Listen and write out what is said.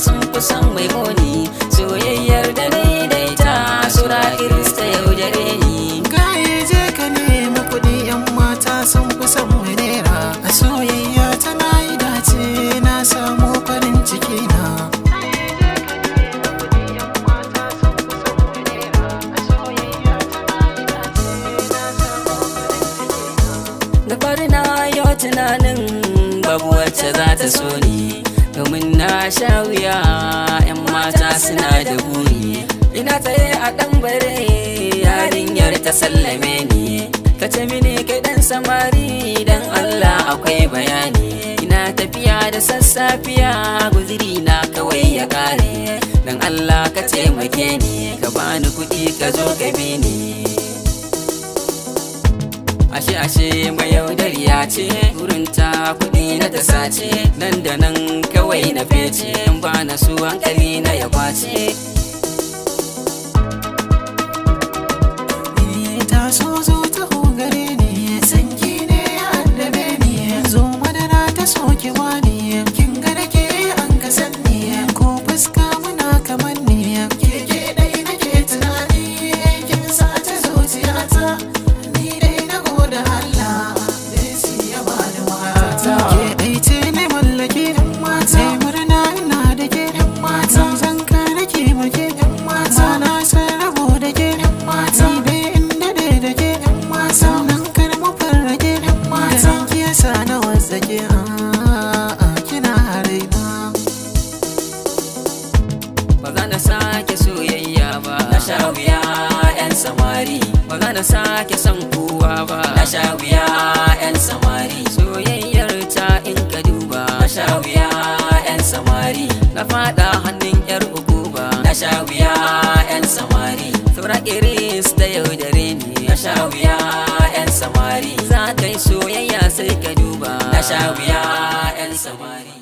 sun fi son mai muni. Soyayyar da daidaita sura kirista yaudare ni. Gaye je ka nemi kuɗi, 'yan mata sun fi son mai naira. A soyayya tana yi dace, na samu farin ciki na. Da fari na yau tunanin babu wacce za ta so ni, domin na sha wuya 'yan mata suna da buri. Ina tsaye a ɗan bare yarinyar ta sallame ni, ta ce mini kai ɗan samari dan Allah akwai bayani. Ina tafiya da sassafiya guziri na kawai ya kare, dan Allah ka taimake ni ka bani kuɗi ka zo ka bi ni. Ashe mai yaudariya ce, burinta kuɗi na ta sace, nan da nan kawai na fece, ba na su hankali na ya kwace. Ta so zo ta hogare ni, sanki ne ya addabe ni, zo madara ta soke wani, kin ga nake an ka sanni, ko fuska muna kamar ni, ke dai nake tunani, kin sa ta zuciyata. Ba za na sake soyayya ba, na sha wuya 'yan samari. Ba za na sake son kowa ba, na sha wuya 'yan samari. Soyayyar ta in ka duba, na sha wuya 'yan samari. Na fada hannun 'yar ukuba, na sha wuya 'yan samari. Saura iris da yaudare ni, na sha wuya 'yan samari. Za ka yi soyayya sai ka duba, na sha wuya 'yan samari.